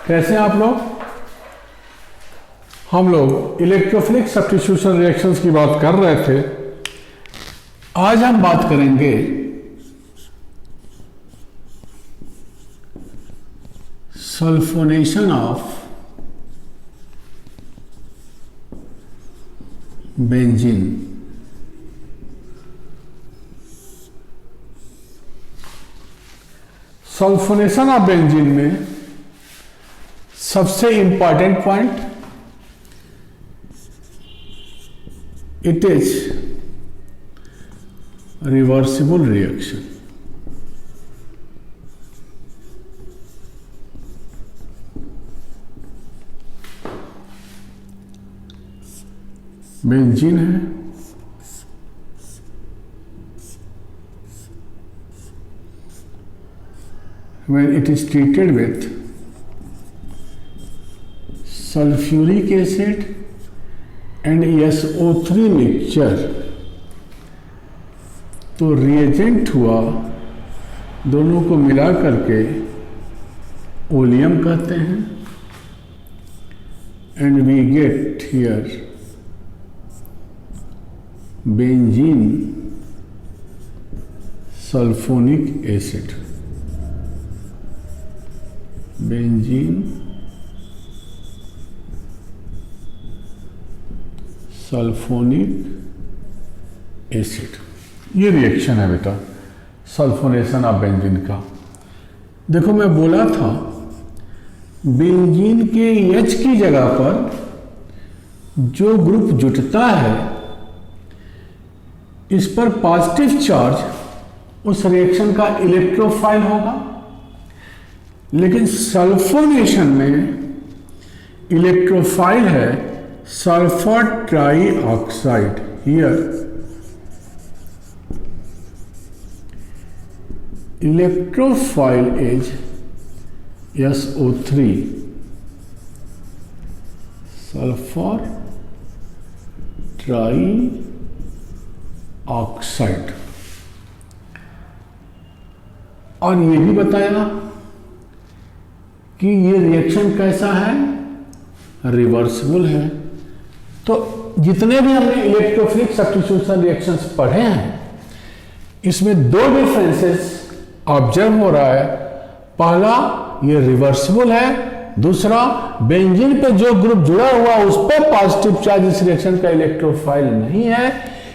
कैसे हैं आप लोग? हम लोग इलेक्ट्रोफिलिक सब्स्टिट्यूशन रिएक्शंस की बात कर रहे थे। आज हम बात करेंगे sulphonation of benzene. Sulphonation of benzene में सबसे important point, it is reversible reaction. Benzene है, when it is treated with sulfuric acid and SO3 mixture, तो रिएजेंट हुआ, दोनों को मिला करके ओलियम कहते हैं। And we get here benzene sulphonic acid. Benzene sulphonic acid, ये रिएक्शन है बेटा सल्फोनेशन ऑफ बेंजीन का। देखो मैं बोला था बेंजीन के H की जगह पर जो ग्रुप जुटता है इस पर पॉजिटिव चार्ज उस रिएक्शन का इलेक्ट्रोफाइल होगा, लेकिन सल्फोनेशन में इलेक्ट्रोफाइल है sulphur trioxide. Here electrophile is SO3 sulfur trioxide. और ये भी बताया कि ये रिएक्शन कैसा है, रिवर्सिबल है। तो जितने भी हमने इलेक्ट्रोफिलिक सब्स्टिट्यूशन रिएक्शंस पढ़े हैं इसमें दो डिफरेंसेस ऑब्जर्व हो रहा है। पहला ये रिवर्सिबल है, दूसरा बेंजीन पे जो ग्रुप जुड़ा हुआ उस पर पॉजिटिव चार्ज इस रिएक्शन का इलेक्ट्रोफाइल नहीं है।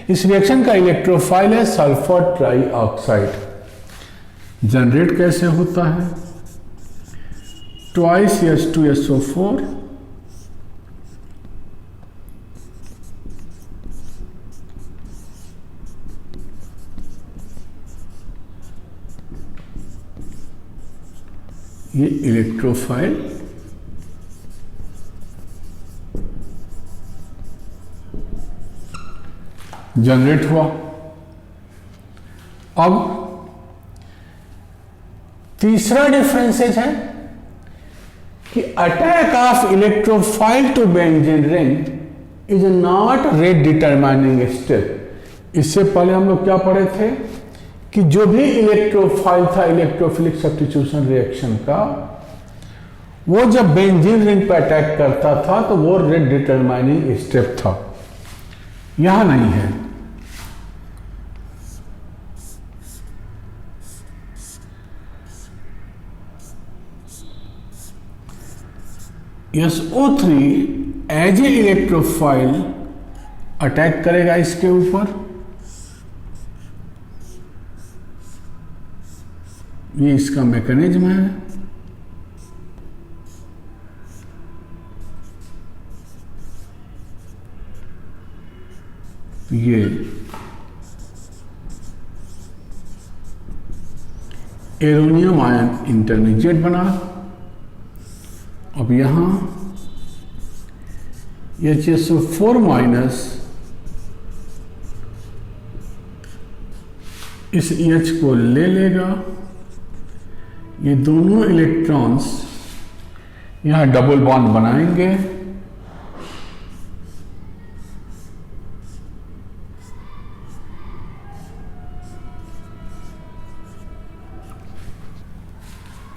इस रिएक्शन का इलेक्ट्रोफाइल है सल्फर ट्राईऑक्साइड। जनरेट कैसे होता है, ट्वाइस H2SO4 ये इलेक्ट्रोफाइल जनरेट हुआ। अब तीसरा डिफरेंसेस है कि attack of electrophile to benzene ring is not rate determining step. इससे पहले हम लोग क्या पढ़े थे कि जो भी इलेक्ट्रोफाइल था इलेक्ट्रोफिलिक सब्स्टिट्यूशन रिएक्शन का, वो जब बेंजीन रिंग पर अटैक करता था तो वो रेट डिटरमाइनिंग स्टेप था। यहां नहीं है। SO3 as a electrophile attack करेगा इसके ऊपर। ये इसका मैकेनिज्म है। ये एरोनियम आयन इंटरमीडिएट बना। अब यहां HSO4 माइनस इस H को ले लेगा। ये दोनों इलेक्ट्रॉन्स यहां डबल बॉन्ड बनाएंगे।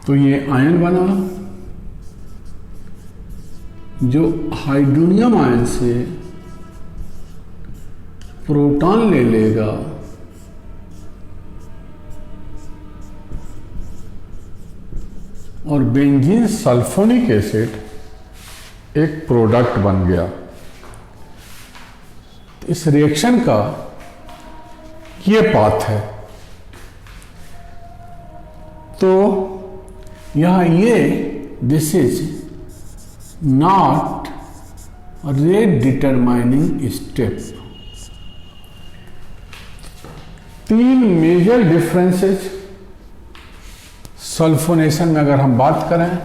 तो ये आयन बना, जो हाइड्रोनियम आयन से प्रोटॉन ले लेगा और बेंजीन सल्फोनिक एसिड एक प्रोडक्ट बन गया। तो इस रिएक्शन का ये पाथ है। तो यहां ये this is not rate determining step. तीन मेजर डिफरेंसेस सल्फोनेशन में अगर हम बात करें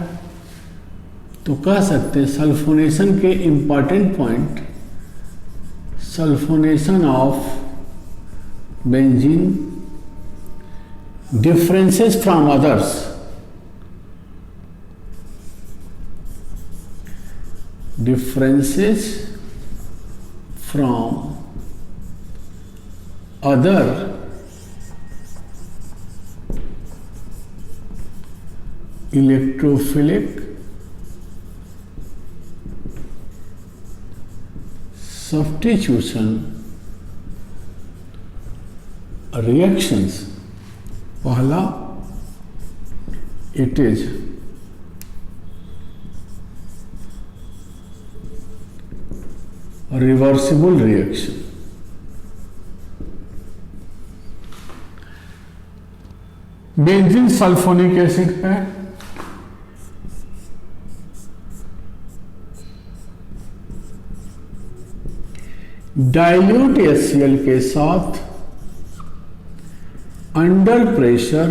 तो कह सकते हैं सल्फोनेशन के important point, sulphonation of benzene, differences from others, differences from other electrophilic substitution reactions। पहला, it is reversible reaction. Benzene sulphonic acid पे डाइल्यूट HCl के साथ अंडर प्रेशर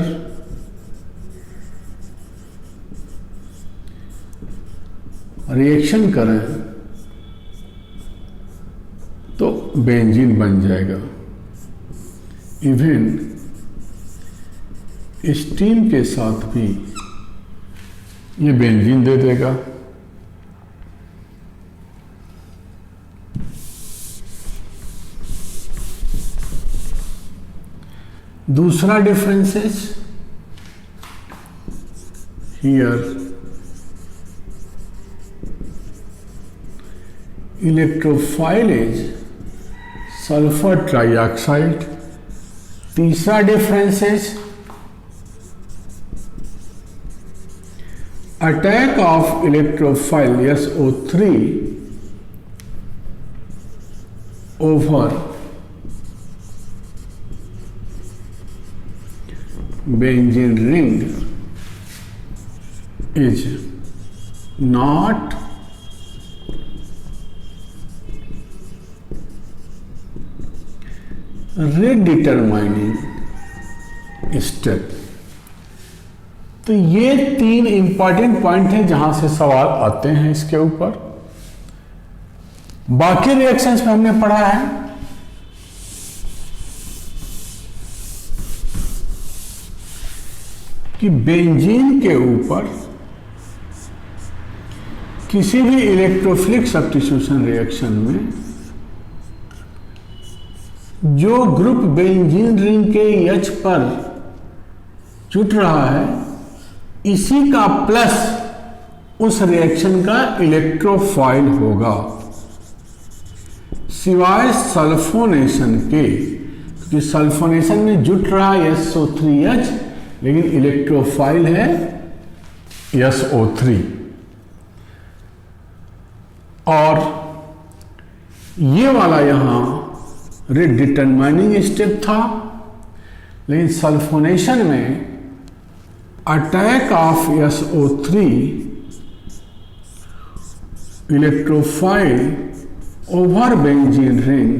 रिएक्शन करें तो बेंजीन बन जाएगा। इवन स्टीम के साथ भी ये बेंजीन दे देगा। दूसरा differences here electrophile is sulphur trioxide. तीसरा differences attack of electrophile SO3 over benzene ring is not redetermining step। तो ये तीन इंपॉर्टेंट पॉइंट हैं जहां से सवाल आते हैं इसके ऊपर। बाकी रिएक्शंस में हमने पढ़ा है कि बेंजीन के ऊपर किसी भी इलेक्ट्रोफिलिक सब्स्टिट्यूशन रिएक्शन में जो ग्रुप बेंजीन रिंग के H पर जुट रहा है, इसी का प्लस उस रिएक्शन का इलेक्ट्रोफाइल होगा, सिवाय सल्फोनेशन के। क्योंकि सल्फोनेशन में जुट रहा है SO3H, लेकिन इलेक्ट्रोफाइल है SO3। और ये वाला यहां रेट डिटरमाइनिंग स्टेप था, लेकिन सल्फोनेशन में attack of SO3 electrophile over benzene ring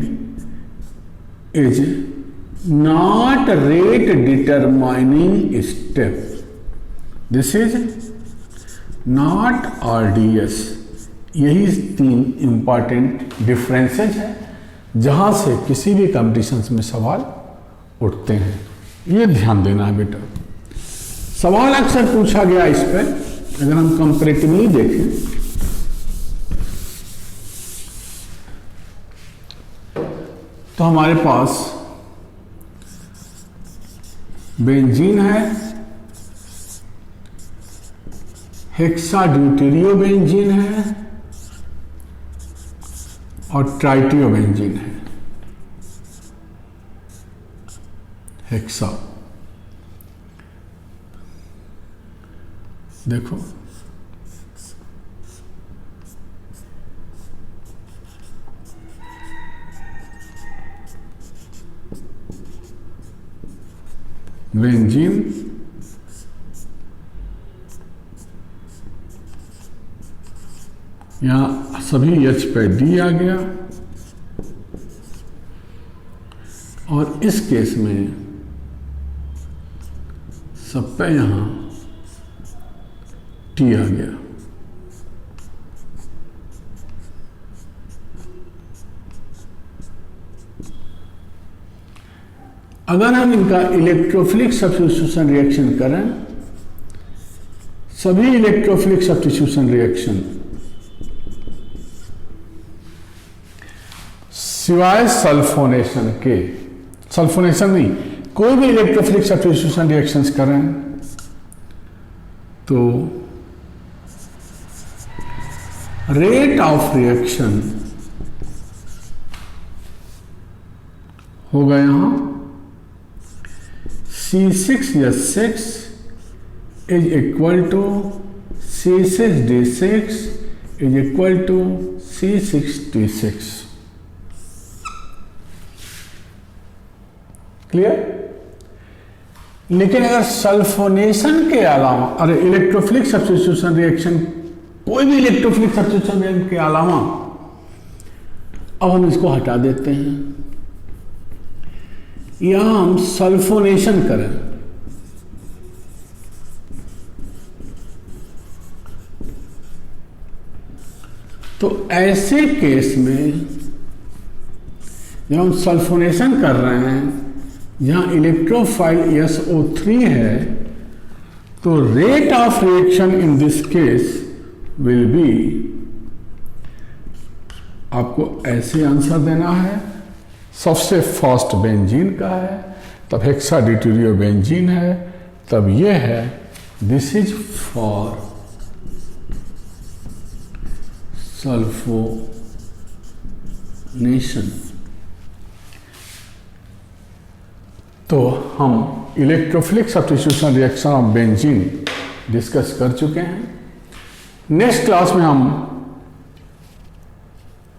is not rate determining step, this is not RDS। यही तीन इंपॉर्टेंट डिफरेंसेज है जहां से किसी भी कंपटीशंस में सवाल उठते हैं। ये ध्यान देना है बेटा। सवाल अक्सर पूछा गया इस पर, अगर हम कंपैरेटिवली देखें तो हमारे पास बेंजीन है, हेक्सा ड्यूटेरियो बेंजीन है, और ट्राइटियोबेंजीन है, हेक्सा। देखो बेंजीन, यहां सभी H पे D आ गया, और इस केस में सब पे यहां T आ गया। अगर हम इनका इलेक्ट्रोफिलिक सब्स्टिट्यूशन रिएक्शन करें, सभी इलेक्ट्रोफिलिक सब्स्टिट्यूशन रिएक्शन सिवाय सल्फोनेशन के, सल्फोनेशन नहीं, कोई भी इलेक्ट्रोफिलिक सब्स्टिट्यूशन रिएक्शंस करें तो रेट ऑफ रिएक्शन होगा यहां C6H6 is equal to C6D6 is equal to C6D6। Clear? लेकिन अगर सल्फोनेशन के अलावा, अरे इलेक्ट्रोफिलिक सब्स्टिट्यूशन रिएक्शन, कोई भी इलेक्ट्रोफिलिक सब्स्टिट्यूशन रिएक्शन के अलावा, अब हम इसको हटा देते हैं, यहां हम सल्फोनेशन करें तो ऐसे केस में जब हम सल्फोनेशन कर रहे हैं, जहां इलेक्ट्रोफाइल SO3 है, तो rate of reaction in this case will be, आपको ऐसे आंसर देना है। सबसे फर्स्ट बेंजीन का है, तब हेक्साड्यूटेरियोबेंजीन है, तब ये है, दिस इज फॉर सल्फोनेशन। तो हम electrophilic substitution reaction of benzene discuss कर चुके हैं। नेक्स्ट क्लास में हम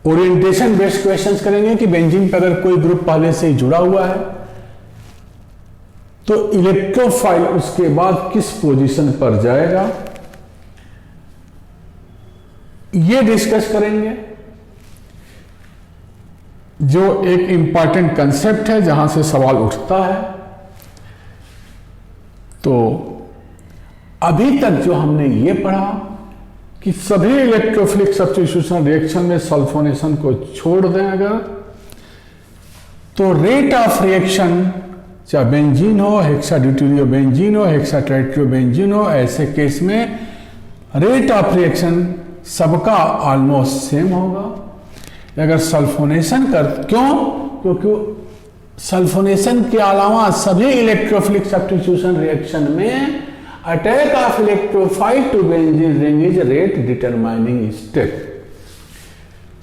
ओरिएंटेशन बेस्ड क्वेश्चंस करेंगे कि बेंजीन पर अगर कोई ग्रुप पहले से ही जुड़ा हुआ है तो इलेक्ट्रोफाइल उसके बाद किस पोजीशन पर जाएगा, ये डिस्कस करेंगे, जो एक इंपॉर्टेंट कंसेप्ट है जहां से सवाल उठता है। तो अभी तक जो हमने ये पढ़ा कि सभी इलेक्ट्रोफिलिक सब्स्टिट्यूशन रिएक्शन में सल्फोनेशन को छोड़ दें अगर, तो रेट ऑफ रिएक्शन चाहे बेंजीन हो, हेक्साड्यूटेरियोबेंजीन हो, हेक्साट्राइटियोबेंजीन हो, ऐसे केस में रेट ऑफ रिएक्शन सबका ऑलमोस्ट सेम होगा। अगर सल्फोनेशन क्योंकि सल्फोनेशन के अलावा सभी इलेक्ट्रोफिलिक सब्स्टिट्यूशन रिएक्शन में attack of electrophile to benzene ring is rate determining step.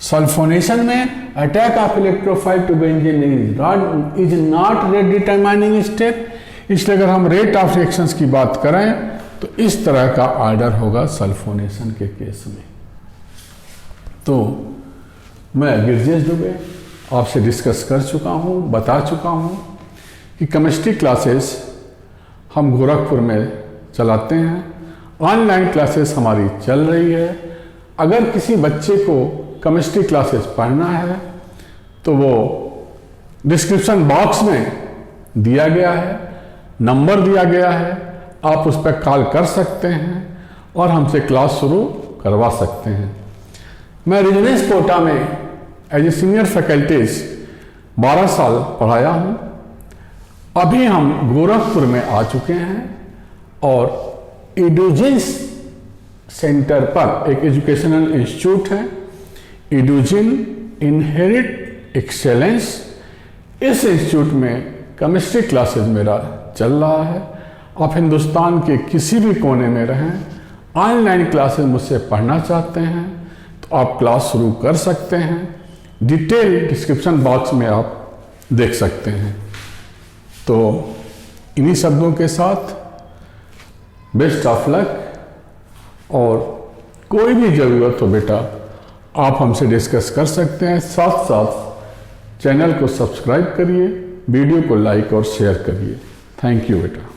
Sulphonation में attack of electrophile to benzene ring is not rate determining step. इसलिए अगर हम रेट ऑफ रिएक्शंस की बात करें तो इस तरह का ऑर्डर होगा सल्फोनेशन के केस में। तो मैं गिरजेश दुबे आपसे डिस्कस कर चुका हूँ, बता चुका हूँ कि केमिस्ट्री क्लासेस हम गोरखपुर में चलाते हैं, ऑनलाइन क्लासेस हमारी चल रही है। अगर किसी बच्चे को केमिस्ट्री क्लासेस पढ़ना है तो वो डिस्क्रिप्शन बॉक्स में दिया गया है, नंबर दिया गया है, आप उस पर कॉल कर सकते हैं और हमसे क्लास शुरू करवा सकते हैं। मैं रेजिडेंस कोटा में एज ए सीनियर फैकल्टीज 12 साल पढ़ाया हूँ। अभी हम गोरखपुर में आ चुके हैं और एडुजिन सेंटर पर एक एजुकेशनल इंस्टीट्यूट है, एडुजिन इनहेरिट एक्सेलेंस। इस इंस्टीट्यूट में केमिस्ट्री क्लासेस मेरा चल रहा है। आप हिंदुस्तान के किसी भी कोने में रहें, ऑनलाइन क्लासेस मुझसे पढ़ना चाहते हैं तो आप क्लास शुरू कर सकते हैं। डिटेल डिस्क्रिप्शन बॉक्स में आप देख सकते हैं। तो इन्हीं शब्दों के साथ बेस्ट ऑफ लक, और कोई भी ज़रूरत हो बेटा आप हमसे डिस्कस कर सकते हैं। साथ साथ चैनल को सब्सक्राइब करिए, वीडियो को लाइक और शेयर करिए। थैंक यू बेटा।